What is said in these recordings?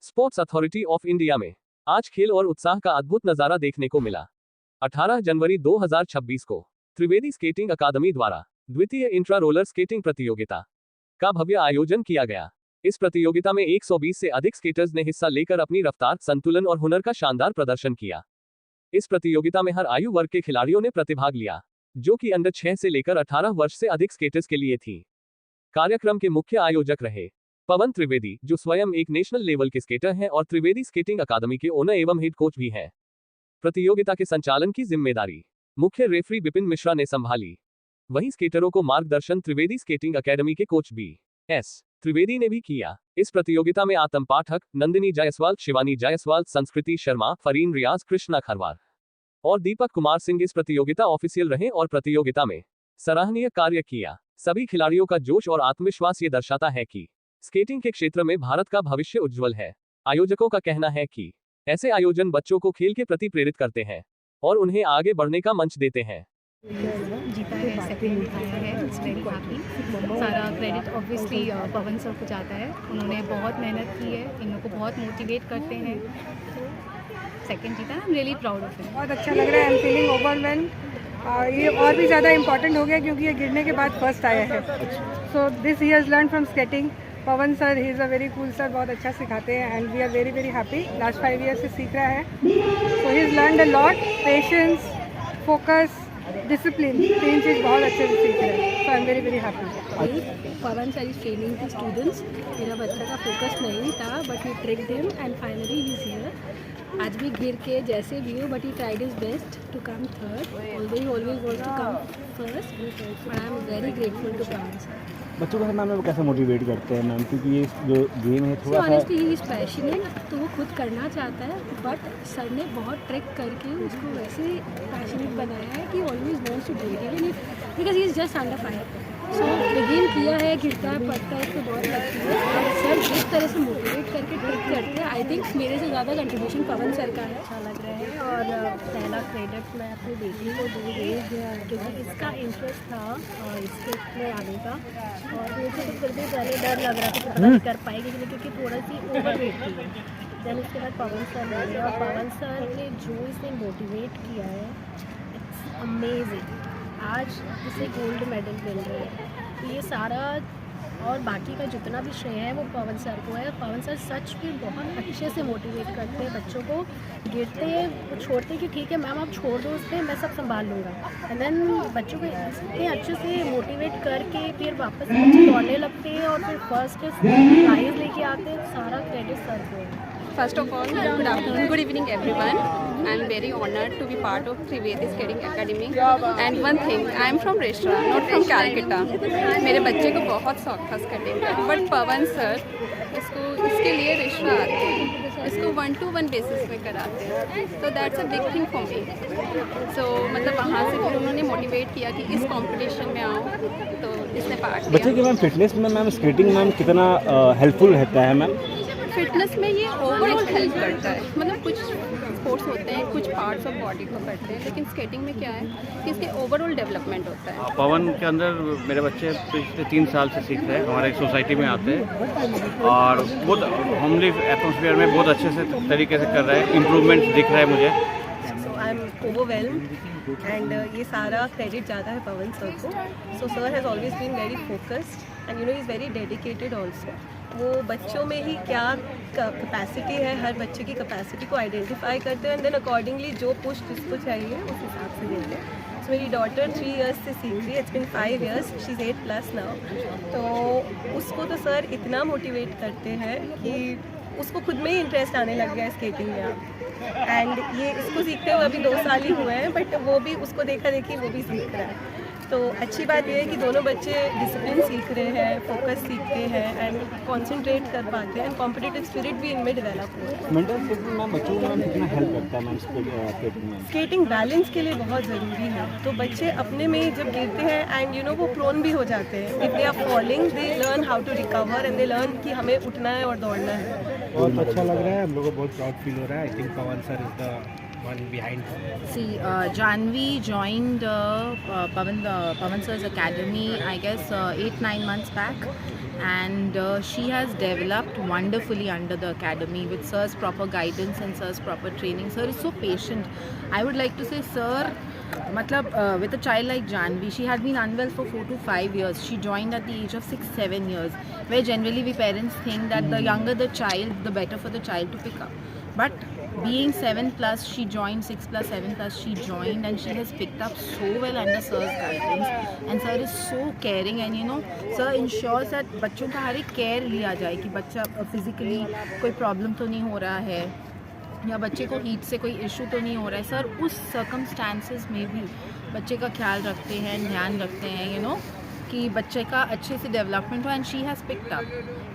Sports authority of India में आज खेल और उत्साह का अद्भुत नजारा देखने को मिला। 18 जनवरी 2026 को त्रिवेदी स्केटिंग अकादमी द्वारा द्वितीय इंट्रा रोलर स्केटिंग प्रतियोगिता का भव्य आयोजन किया गया। इस प्रतियोगिता में 120 से अधिक स्केटर्स ने हिस्सा लेकर अपनी रफ्तार, संतुलन और हुनर का शानदार प्रदर्शन किया। इस प्रतियोगिता में हर आयु वर्ग के खिलाड़ियों ने प्रतिभाग लिया, जो कि अंडर 6 से लेकर 18 वर्ष से अधिक स्केटर्स के लिए थी। कार्यक्रम के मुख्य आयोजक रहे पवन त्रिवेदी, जो स्वयं एक नेशनल लेवल के स्केटर हैं और त्रिवेदी स्केटिंग अकादमी के ओनर एवं हेड कोच भी हैं। प्रतियोगिता के संचालन की जिम्मेदारी मुख्य रेफरी विपिन मिश्रा ने संभाली। वहीं स्केटरों को मार्गदर्शन त्रिवेदी स्केटिंग अकेडमी के कोच बी.एस. त्रिवेदी ने भी किया। इस प्रतियोगिता में आतम पाठक, नंदिनी जायसवाल, शिवानी जायसवाल, संस्कृति शर्मा, फरीन रियाज, कृष्णा खरवार और दीपक कुमार सिंह इस प्रतियोगिता ऑफिशियल रहे और प्रतियोगिता में सराहनीय कार्य किया। सभी खिलाड़ियों का जोश और आत्मविश्वास ये दर्शाता है कि स्केटिंग के क्षेत्र में भारत का भविष्य उज्जवल है। आयोजकों का कहना है कि ऐसे आयोजन बच्चों को खेल के प्रति प्रेरित करते हैं और उन्हें आगे बढ़ने का मंच देते हैं। जीता है, सेकंड आया है, इट्स वेरी हैप्पी। सारा क्रेडिट ऑब्वियसली पवन सर को जाता है। उन्होंने बहुत मेहनत की है, इन लोगों को बहुत मोटिवेट करते हैं। सेकंड जीता, I am really proud of him. बहुत अच्छा लग रहा है, आई एम फीलिंग ओवरवेल्म। ये और भी ज़्यादा इम्पोर्टेंट हो गया क्योंकि ये गिरने के बाद फर्स्ट आया है। So this he has learn from skating. Pawan sir, he is a very cool sir, बहुत अच्छा सिखाते हैं and we are very very happy. Last 5 year से सीख रहा है। So he is learned a lot, patience, focus, discipline, 3 चीज़ बहुत अच्छे से सीख रहे हैं। So I am very very happy. Pawan sir is training the students. मेरा बच्चा का फोकस नहीं था but he tricked him and finally he is here. आज भी गिर के जैसे भी हो but he tried his best to come third, although he always wants to come first, but I am very grateful to Pawan sir. बच्चों को ma'am कैसे मोटिवेट करते हैं मैम, क्योंकि ये जो गेम है थोड़ा सा ऑनेस्टली ही इज पैशनेट, तो वो खुद करना चाहता है बट सर ने बहुत ट्रिक करके उसको वैसे पैशनेट बनाया है कि always wants to do it even if because he is just under fire. So begin किया है, गिरता है, पड़ता है, इसको बहुत लगती है और सर जिस तरह से मोटिवेट करके ट्रिक करते हैं, आई थिंक मेरे से ज़्यादा कंट्रीब्यूशन पवन सर का है। अच्छा लग रहा है और पहला क्रेडिट मैं अपनी बेटी को दूँगी क्योंकि इसका इंटरेस्ट था इसके में आने का और मुझे तो फिर भी पहले डर लग रहा था कि कर पाएगी क्योंकि थोड़ा सी ओवर वेट थी। देन उसके बाद पवन सर मिले और पवन सर ने जो इसे मोटिवेट किया है, इट्स अमेजिंग। आज इसे गोल्ड मेडल मिल रहा है, तो ये सारा और बाकी का जितना भी श्रेय है वो पवन सर को है। पवन सर सच में बहुत अच्छे से मोटिवेट करते हैं बच्चों को। गिरते हैं, छोड़ते हैं कि ठीक है मैम आप छोड़ दो उस पर, मैं सब संभाल लूँगा, एंड देन बच्चों को इतने अच्छे से मोटिवेट करके फिर वापस बच्चे दौड़ने लगते हैं और फिर फर्स्ट प्राइज़ लेके आते हैं। सारा क्रेडिट सर को है। First of all, good afternoon, good evening everyone. I am very honored to be part of Trivedi Skating Academy. And one thing, I am from Rishra, not from Calcutta. मेरे बच्चे को बहुत शौक था skating का, but Pawan sir इसके लिए रिश्रा आते हैं, इसको 1-to-1 बेसिस पे कराते हैं, तो that's a big thing for me. So मतलब वहाँ से फिर उन्होंने मोटिवेट किया कि इस कंपटीशन में आओ, तो इसने पार्ट लिया। बच्चे की मैम फिटनेस में मैम स्केटिंग मैम कितना हेल्पफुल रहता है मैम? फिटनेस में ये ओवरऑल हेल्प करता है। मतलब कुछ स्पोर्ट्स होते हैं, कुछ पार्ट्स ऑफ बॉडी को करते हैं, लेकिन स्केटिंग में क्या है कि इसके ओवरऑल डेवलपमेंट होता है। पवन के अंदर मेरे बच्चे पिछले 3 साल से सीख रहे हैं, हमारे सोसाइटी में आते हैं और बहुत होमली एटमॉस्फेयर में बहुत अच्छे से तरीके से कर रहे हैं। इम्प्रूवमेंट दिख रहा है मुझे। आई एम ओवरवेल्म्ड एंड ये सारा क्रेडिट जाता है पवन सर को। So sir has always been very focused and you know he is very dedicated also. वो बच्चों में ही क्या कैपेसिटी है, हर बच्चे की कैपेसिटी को आइडेंटिफाई करते हैं एंड देन अकॉर्डिंगली जो पुश जिसको चाहिए उस हिसाब से देते हैं। सो मेरी डॉटर 3 इयर्स से सीख रही है, it's been 5 years, she is 8+ now. तो उसको तो सर इतना मोटिवेट करते हैं कि उसको खुद में ही इंटरेस्ट आने लग गया है स्केटिंग में अब। एंड ये इसको सीखते हुए अभी 2 साल ही हुए हैं, बट वो भी उसको देखा देखी वो भी सीख रहा है। तो अच्छी बात यह है कि दोनों बच्चे डिसिप्लिन सीख रहे हैं, फोकस सीखते हैं एंड कंसंट्रेट कर पाते हैं एंड कॉम्पिटिटिव स्पिरिट भी इनमें डेवलप हो रहा है। मेंटल स्टेबिलिटी मैम बच्चों को मैम कितना हेल्प करता है मैम स्केटिंग में? स्केटिंग बैलेंस के लिए बहुत ज़रूरी है। तो बच्चे अपने में जब गिरते हैं एंड यू नो वो प्रोन भी हो जाते हैं, if they are falling they learn how to recover and they learn कि हमें उठना है और दौड़ना है। बहुत अच्छा लग रहा है, हम लोगों को बहुत प्राउड फील हो रहा है। I think Pawan sir is the one behind. See, Janvi joined Pavan Sir's academy, I guess 8-9 months back, and she has developed wonderfully under the academy with sir's proper guidance and sir's proper training. Sir is so patient. I would like to say, sir, with a child like Janvi, she had been unwell for 4 to 5 years. She joined at the age of 6-7 years, where generally we parents think that the younger the child, the better for the child to pick up. But being 7+, she joined, 6+, 7+, she joined, and she has picked up so well under sir's guidance. And sir is so caring, and sir ensures that बच्चों का हर एक care लिया जाए कि बच्चा physically कोई problem तो नहीं हो रहा है या बच्चे को हीट से कोई इशू तो नहीं हो रहा है. सर उस सर्कमस्टांसेस में भी बच्चे का ख्याल रखते हैं, ध्यान रखते हैं कि बच्चे का अच्छे से डेवलपमेंट हो. And she has picked up.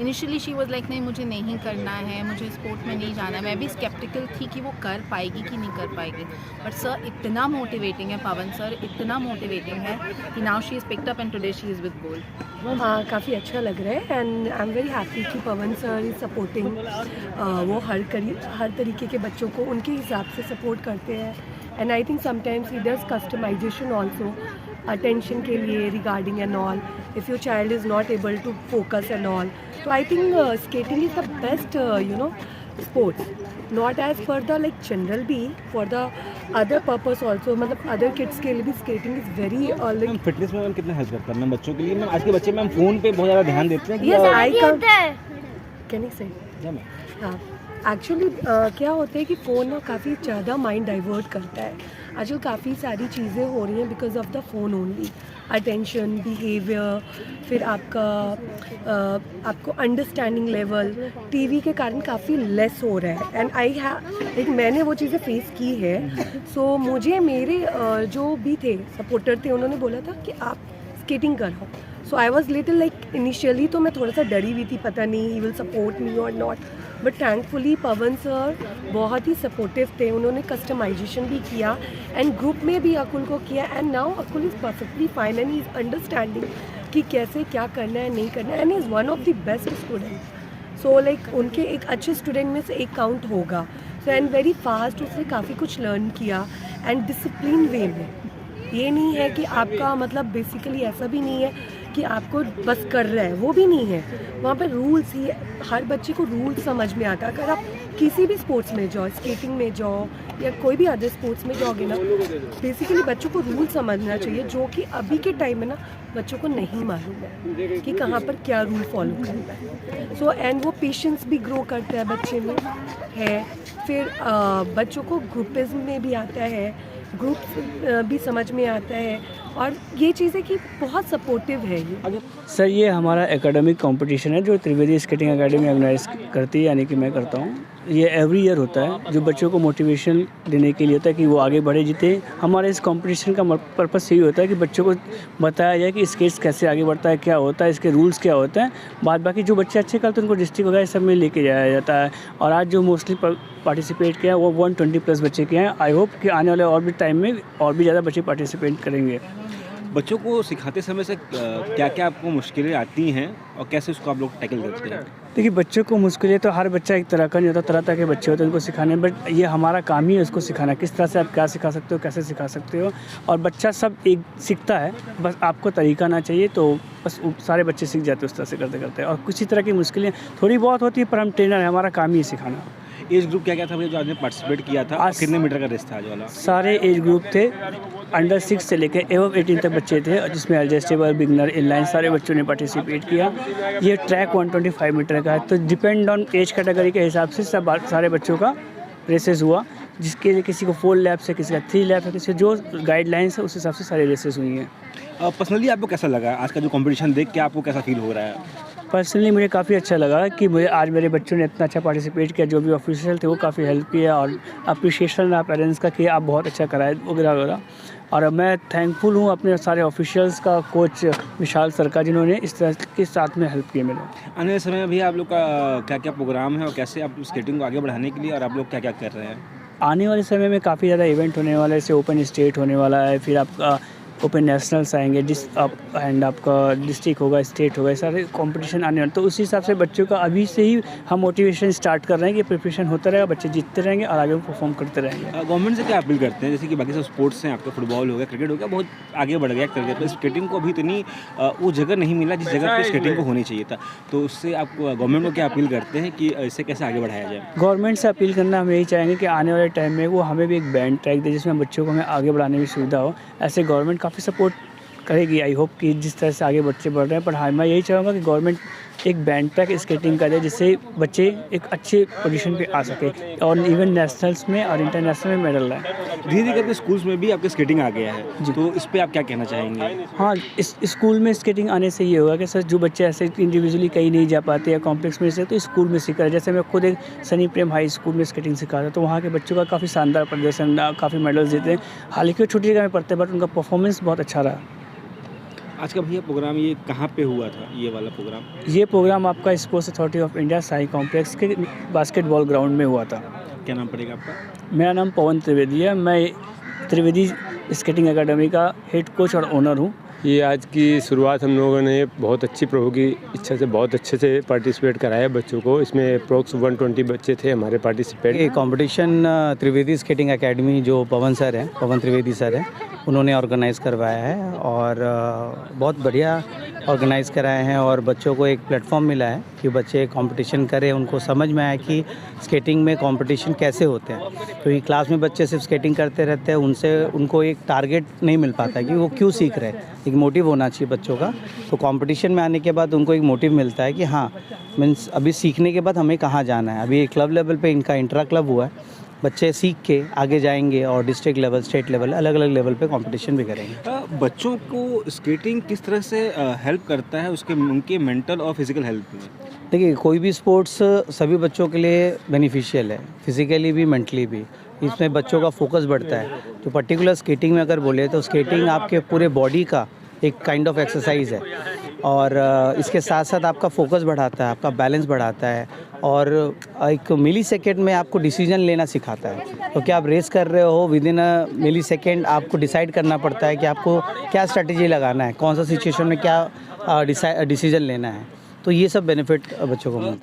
Initially she was like नहीं मुझे नहीं करना है, मुझे स्पोर्ट में नहीं जाना है. मैं भी स्केप्टिकल थी कि वो कर पाएगी कि नहीं कर पाएगी. बट सर इतना मोटिवेटिंग है, पवन सर इतना मोटिवेटिंग है कि now she is picked up and today she is with gold. हाँ, काफ़ी अच्छा लग रहा है and I am very happy कि पवन सर इज़ सपोर्टिंग. वो हर तरीके के बच्चों को उनके हिसाब से सपोर्ट करते हैं. And I think sometimes he does customisation also attention के लिए regarding and all. If your child is not able to focus and all, तो I think skating is the best sports, not as per the like general be, for the other purpose also. मतलब other kids के लिए भी skating is very like fitness में कितना help करता है ma'am बच्चों के लिए. मैम आज के बच्चे मैम फ़ोन पे बहुत ज़्यादा ध्यान देते हैं. yes I come can you say हाँ एक्चुअली क्या होता है कि फ़ोन ना काफ़ी ज़्यादा माइंड डाइवर्ट करता है. आजकल काफ़ी सारी चीज़ें हो रही हैं because of the phone only. Attention, behaviour, फिर आपको अंडरस्टैंडिंग लेवल टीवी के कारण काफ़ी लेस हो रहा है. एंड मैंने वो चीज़ें फेस की है. सो मुझे मेरे जो भी थे सपोर्टर थे उन्होंने बोला था कि आप स्केटिंग करो. So I was little like initially तो मैं थोड़ा सा डरी हुई थी, पता नहीं ही विल सपोर्ट मी और not. But thankfully Pawan sir बहुत ही सपोर्टिव थे. उन्होंने कस्टमाइजेशन भी किया एंड ग्रुप में भी अकुल को किया. And now Akul is perfectly fine and he is understanding कि कैसे क्या करना है, नहीं करना है. And is one of the best student. So like उनके एक अच्छे स्टूडेंट में से एक काउंट होगा. सो एंड वेरी फास्ट उसने काफ़ी कुछ लर्न किया एंड डिसिप्लिन वे में. ये नहीं है कि आपका मतलब बेसिकली ऐसा भी नहीं है कि आपको बस कर रहा है, वो भी नहीं है. वहाँ पर रूल्स ही हर बच्चे को रूल्स समझ में आता है. अगर आप किसी भी स्पोर्ट्स में जाओ, स्केटिंग में जाओ या कोई भी अदर स्पोर्ट्स में जाओगे ना, बेसिकली बच्चों को रूल समझना चाहिए, जो कि अभी के टाइम में ना बच्चों को नहीं मालूम है कि कहाँ पर क्या रूल फॉलो करना है. सो एंड वो पेशेंस भी ग्रो करता है बच्चे में है. फिर बच्चों को ग्रुपिज्म में भी आता है, ग्रुप भी समझ में आता है. और ये चीज़ें कि बहुत सपोर्टिव है ये. सर ये हमारा एकेडमिक कंपटीशन है जो त्रिवेदी स्केटिंग एकेडमी ऑर्गेनाइज करती है, यानी कि मैं करता हूँ. ये एवरी ईयर होता है जो बच्चों को मोटिवेशन देने के लिए होता है कि वो आगे बढ़े, जीते. हमारे इस कंपटीशन का पर्पस यही होता है कि बच्चों को बताया जाए कि स्केट्स कैसे आगे बढ़ता है, क्या होता है, इसके रूल्स क्या होते हैं. बाद बाकी जो बच्चे अच्छे करते हैं उनको डिस्ट्रिक्ट वगैरह सब में लेके जाया जाता है. और आज जो मोस्टली पार्टिसिपेट किया है वो 120+ बच्चे किए हैं. आई होप कि आने वाले और भी टाइम में और भी ज़्यादा बच्चे पार्टिसिपेट करेंगे. बच्चों को सिखाते समय से क्या क्या आपको मुश्किलें आती हैं और कैसे उसको आप लोग टैकल करते हैं? देखिए बच्चों को मुश्किलें तो हर बच्चा एक तरह का नहीं होता, तरह तरह के बच्चे होते हैं, उनको सिखाने. बट ये हमारा काम ही है उसको सिखाना, किस तरह से आप क्या सिखा सकते हो, कैसे सिखा सकते हो. और बच्चा सब एक सीखता है, बस आपको तरीका ना चाहिए तो बस सारे बच्चे सीख जाते हैं उस तरह से करते करते. और किसी तरह की मुश्किलें थोड़ी बहुत होती है पर हम ट्रेनर हैं, हमारा काम ही है सिखाना. एज ग्रुप क्या क्या था जो आपने पार्टिसिपेट किया था? आज कितने मीटर का रेस था आज वाला? सारे एज ग्रुप थे, अंडर 6 से लेकर एवं 18 तक बच्चे थे, जिसमें एडजस्टेबल, बिगनर, इनलाइन सारे बच्चों ने पार्टिसिपेट किया. ये ट्रैक 125 मीटर का है, तो डिपेंड ऑन एज कैटेगरी के हिसाब से सब सारे बच्चों का रेसेस हुआ, जिसके लिए किसी को 4 लैप्स है, किसी का 3 लैप्स है, किसी जो गाइडलाइंस है उस हिसाब से सारे रेसेस हुई हैं. पर्सनली आपको कैसा लगा आज का जो कंपटीशन देख के? आपको कैसा फील हो रहा है? पर्सनली मुझे काफ़ी अच्छा लगा कि मुझे आज मेरे बच्चों ने इतना अच्छा पार्टिसिपेट किया. जो भी ऑफिशियल थे वो काफ़ी हेल्प किया और अप्रिशिएशन रहा पेरेंट्स का कि आप बहुत अच्छा कराए वगैरह वगैरह. और मैं थैंकफुल हूँ अपने सारे ऑफिशियल्स का, कोच विशाल सर का, जिन्होंने इस तरह के साथ में हेल्प किया मेरे. आने वाले समय में भी आप लोग का क्या क्या प्रोग्राम है और कैसे आप स्केटिंग को आगे बढ़ाने के लिए और आप लोग क्या क्या कर रहे हैं? आने वाले समय में काफ़ी ज़्यादा इवेंट होने वाला है, जैसे ओपन स्टेट होने वाला है, फिर आपका ओपन नेशनल्स आएंगे एंड आपका डिस्ट्रिक्ट होगा, स्टेट होगा, सारे कंपटीशन आने वाले। तो उस हिसाब से बच्चों का अभी से ही हम मोटिवेशन स्टार्ट कर रहे हैं कि प्रिपरेशन होता रहेगा, बच्चे जीतते रहेंगे और आगे परफॉर्म करते रहेंगे। गवर्नमेंट से क्या अपील करते हैं, जैसे कि बाकी सब स्पोर्ट्स हैं, आपका फुटबॉल हो गया, क्रिकेट हो गया, बहुत आगे बढ़ गया करके, तो स्केटिंग को अभी इतनी वो जगह नहीं मिला जिस जगह पर स्केटिंग को होनी चाहिए था। तो उससे आप गवर्नमेंट को क्या अपील करते हैं कि इसे कैसे आगे बढ़ाया जाए? गवर्नमेंट से अपील करना हम यही चाहेंगे कि आने वाले टाइम में वो हमें भी एक बैंड ट्रैक दे जिसमें बच्चों को हमें आगे बढ़ाने में सुविधा हो। ऐसे गवर्नमेंट काफ़ी सपोर्ट करेगी, आई होप कि जिस तरह से आगे बच्चे बढ़ रहे हैं। पर हाँ, मैं यही चाहूँगा कि गवर्नमेंट एक बैंड ट्रैक स्केटिंग का दे जिससे बच्चे एक अच्छे पोजीशन पे आ सके और इवन नेशनल्स में और इंटरनेशनल में मेडल लाए। धीरे धीरे करके स्कूल्स में भी आपके स्केटिंग आ गया है, तो इस पर आप क्या कहना चाहेंगे? हाँ, इस स्कूल में स्केटिंग आने से ये होगा कि सर जो बच्चे ऐसे इंडिविजुअली कहीं नहीं जा पाते या कॉम्प्लेक्स में से, तो स्कूल में सीखा है। जैसे मैं खुद एक सनी प्रेम हाई स्कूल में स्केटिंग सिखा था, तो वहाँ के बच्चों का काफ़ी शानदार प्रदर्शन, काफ़ी मेडल्स जीते हैं। हालांकि वो छोटी जगह में पढ़ते हैं बट उनका परफॉर्मेंस बहुत अच्छा रहा। आज का भैया प्रोग्राम ये कहाँ पे हुआ था, ये वाला प्रोग्राम? ये प्रोग्राम आपका sports authority of India Sai complex के बास्केटबॉल ग्राउंड में हुआ था। क्या नाम पड़ेगा आपका? मेरा नाम पवन त्रिवेदी है, मैं त्रिवेदी स्केटिंग एकेडमी का हेड कोच और ओनर हूँ। ये आज की शुरुआत हम लोगों ने बहुत अच्छी प्रभु की इच्छा से बहुत अच्छे से पार्टिसिपेट कराया बच्चों को। इसमें अप्रोक्स 120 बच्चे थे हमारे पार्टिसिपेट। ये कंपटीशन त्रिवेदी स्केटिंग एकेडमी जो पवन सर हैं, पवन त्रिवेदी सर हैं, उन्होंने ऑर्गेनाइज़ करवाया है और बहुत बढ़िया ऑर्गेनाइज़ कराए हैं और बच्चों को एक प्लेटफॉर्म मिला है कि बच्चे कंपटीशन करें, उनको समझ में आए कि स्केटिंग में कंपटीशन कैसे होते हैं। क्योंकि क्लास में बच्चे सिर्फ स्केटिंग करते रहते हैं, उनको एक टारगेट नहीं मिल पाता है कि वो क्यों सीख रहे हैं। एक मोटिव होना चाहिए बच्चों का। तो कंपटीशन में आने के बाद उनको एक मोटिव मिलता है कि हाँ, मीन्स अभी सीखने के बाद हमें कहाँ जाना है। अभी क्लब लेवल पे इनका इंट्रा क्लब हुआ है, बच्चे सीख के आगे जाएंगे और डिस्ट्रिक्ट लेवल, स्टेट लेवल, अलग अलग लेवल पे कंपटीशन भी करेंगे। बच्चों को स्केटिंग किस तरह से हेल्प करता है उनके मेंटल और फिजिकल हेल्थ में? देखिए, कोई भी स्पोर्ट्स सभी बच्चों के लिए बेनिफिशियल है, फिजिकली भी, मेंटली भी। इसमें बच्चों का फोकस बढ़ता है। तो पर्टिकुलर स्केटिंग में अगर बोले तो स्केटिंग आपके पूरे बॉडी का एक काइंड ऑफ एक्सरसाइज है और इसके साथ साथ आपका फोकस बढ़ाता है, आपका बैलेंस बढ़ाता है और एक मिली सेकेंड में आपको डिसीजन लेना सिखाता है। तो क्या आप रेस कर रहे हो, within a millisecond आपको डिसाइड करना पड़ता है कि आपको क्या स्ट्रैटेजी लगाना है, कौन सा सिचुएशन में क्या डिसीजन लेना है। तो ये सब बेनिफिट बच्चों को मिलता है।